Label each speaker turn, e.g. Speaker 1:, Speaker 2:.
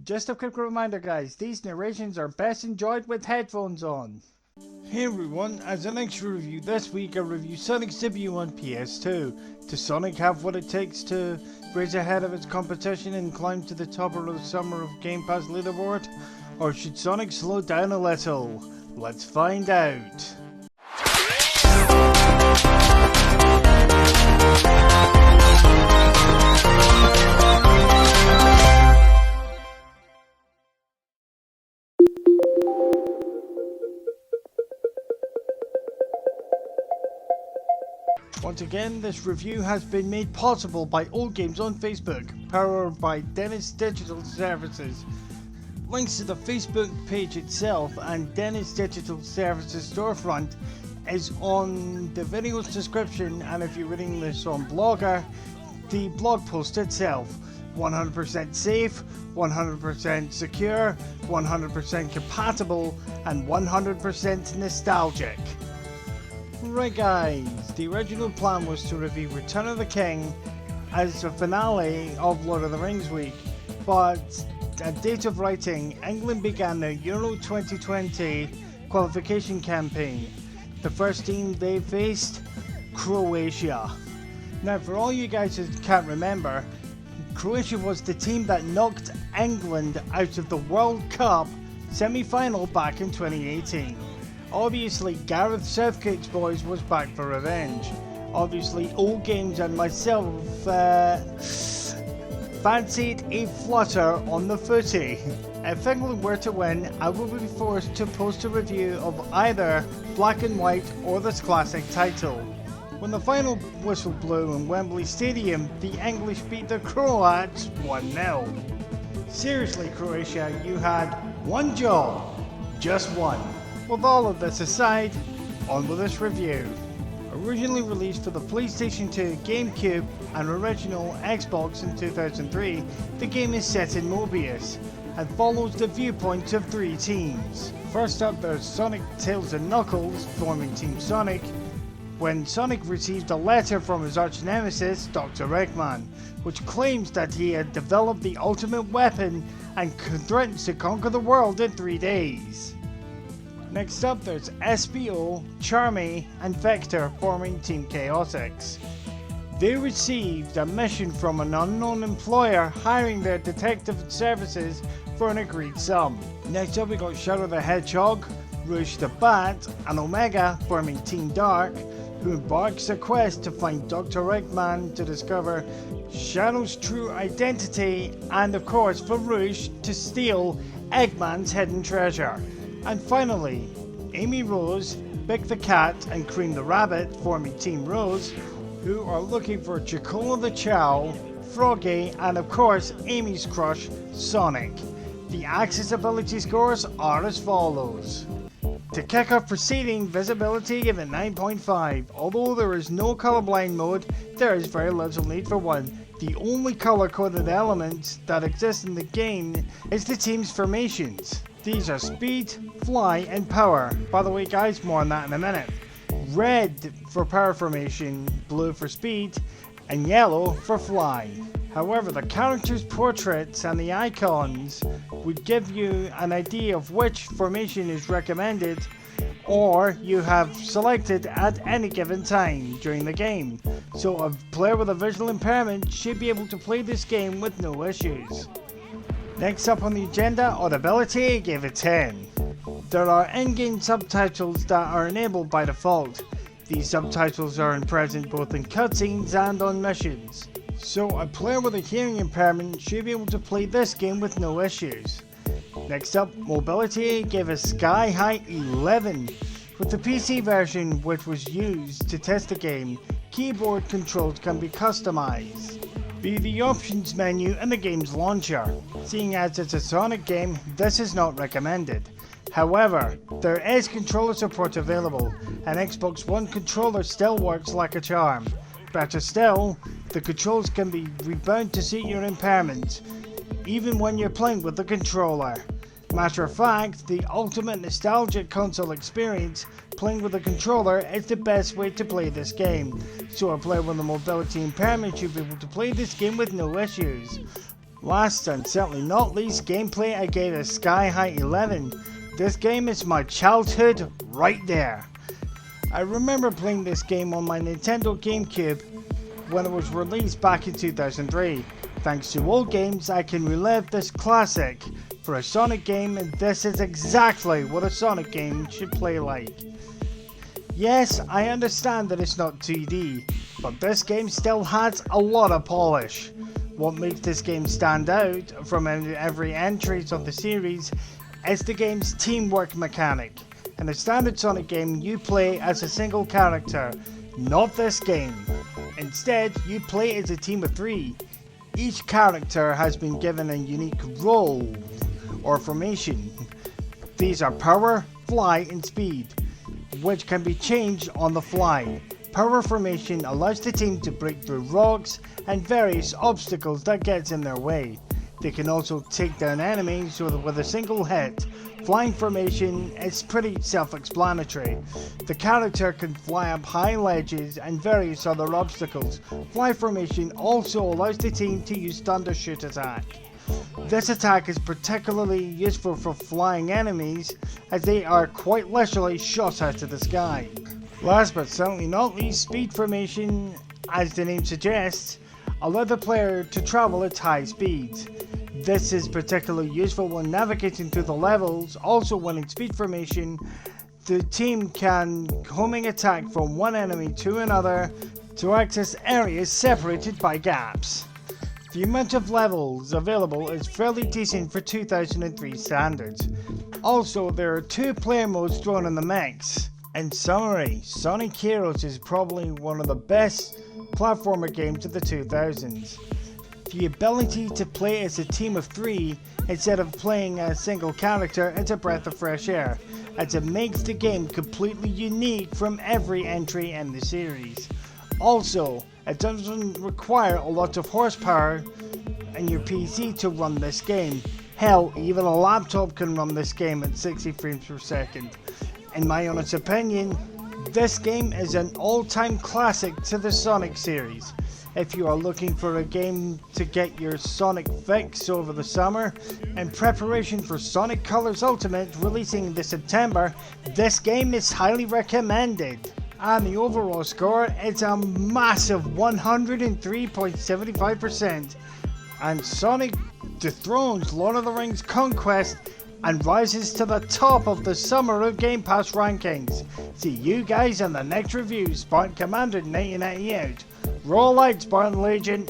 Speaker 1: Just a quick reminder guys, these narrations are best enjoyed with headphones on. Hey everyone, as an extra review this week I review Sonic's debut on PS2. Does Sonic have what it takes to race ahead of its competition and climb to the top of the Summer of Game Pass leaderboard? Or should Sonic slow down a little? Let's find out. Once again, this review has been made possible by Old Games on Facebook, powered by Dennis Digital Services. Links to the Facebook page itself and Dennis Digital Services storefront is on the video's description, and if you're reading this on Blogger, the blog post itself. 100% safe, 100% secure, 100% compatible, and 100% nostalgic. Right guys, the original plan was to review Return of the King as a finale of Lord of the Rings week, but at date of writing, England began their Euro 2020 qualification campaign. The first team they faced, Croatia. Now for all you guys who can't remember, Croatia was the team that knocked England out of the World Cup semi-final back in 2018. Obviously, Gareth Southgate's boys was back for revenge. Obviously, Old Games and myself fancied a flutter on the footy. If England were to win, I would be forced to post a review of either Black and White or this classic title. When the final whistle blew in Wembley Stadium, the English beat the Croats 1-0. Seriously, Croatia, you had one job. Just one. With all of this aside, on with this review. Originally released for the PlayStation 2, GameCube and original Xbox in 2003, the game is set in Mobius and follows the viewpoints of three teams. First up there's Sonic, Tails and Knuckles forming Team Sonic, when Sonic received a letter from his arch-nemesis, Dr. Eggman, which claims that he had developed the ultimate weapon and threatens to conquer the world in 3 days. Next up there's SBO, Charmy and Vector forming Team Chaotix. They received a mission from an unknown employer hiring their detective services for an agreed sum. Next up we got Shadow the Hedgehog, Rouge the Bat and Omega forming Team Dark, who embarks a quest to find Dr. Eggman to discover Shadow's true identity and of course for Rouge to steal Eggman's hidden treasure. And finally, Amy Rose, Big the Cat and Cream the Rabbit forming Team Rose, who are looking for Chocola the Chow, Froggy and of course Amy's crush, Sonic. The accessibility scores are as follows. To kick off proceeding, visibility give it 9.5. Although there is no colorblind mode, there is very little need for one. The only color-coded element that exists in the game is the team's formations. These are speed, fly and power. By the way guys, more on that in a minute. Red for power formation, blue for speed, and yellow for fly. However, the characters' portraits and the icons would give you an idea of which formation is recommended or you have selected at any given time during the game. So a player with a visual impairment should be able to play this game with no issues. Next up on the agenda, audibility, gave it 10. There are in-game subtitles that are enabled by default. These subtitles are present both in cutscenes and on missions. So a player with a hearing impairment should be able to play this game with no issues. Next up, mobility gave a sky high 11. With the PC version which was used to test the game, keyboard controls can be customized via the options menu in the game's launcher. Seeing as it's a Sonic game, this is not recommended. However, there is controller support available, and Xbox One controller still works like a charm. Better still, the controls can be rebound to suit your impairment, even when you're playing with the controller. Matter of fact, the ultimate nostalgic console experience, playing with a controller, is the best way to play this game, so a player with a mobility impairment should be able to play this game with no issues. Last and certainly not least, gameplay I gave a Sky High 11. This game is my childhood right there. I remember playing this game on my Nintendo GameCube when it was released back in 2003. Thanks to old games, I can relive this classic for a Sonic game, and this is exactly what a Sonic game should play like. Yes, I understand that it's not 2D, but this game still has a lot of polish. What makes this game stand out from every entry of the series is the game's teamwork mechanic. In a standard Sonic game, you play as a single character, not this game. Instead, you play as a team of 3. Each character has been given a unique role or formation. These are power, fly, and speed, which can be changed on the fly. Power formation allows the team to break through rocks and various obstacles that gets in their way. They can also take down enemies with a single hit. Flying formation is pretty self-explanatory. The character can fly up high ledges and various other obstacles. Fly formation also allows the team to use Thundershoot attack. This attack is particularly useful for flying enemies, as they are quite literally shot out of the sky. Last but certainly not least, speed formation, as the name suggests, allows the player to travel at high speeds. This is particularly useful when navigating through the levels. Also, when in speed formation, the team can homing attack from one enemy to another to access areas separated by gaps. The amount of levels available is fairly decent for 2003 standards. Also, there are 2 player modes thrown in the mix. In summary, Sonic Heroes is probably one of the best platformer games of the 2000s. The ability to play as a team of 3 instead of playing a single character is a breath of fresh air, as it makes the game completely unique from every entry in the series. Also, it doesn't require a lot of horsepower in your PC to run this game. Hell, even a laptop can run this game at 60 frames per second. In my honest opinion, this game is an all-time classic to the Sonic series. If you are looking for a game to get your Sonic fix over the summer, in preparation for Sonic Colors Ultimate releasing this September, this game is highly recommended. And the overall score is a massive 103.75%. And Sonic dethrones Lord of the Rings Conquest and rises to the top of the Summer of Game Pass rankings. See you guys in the next review. Spartan Commander 1990 out. Roll out, Spartan Legion.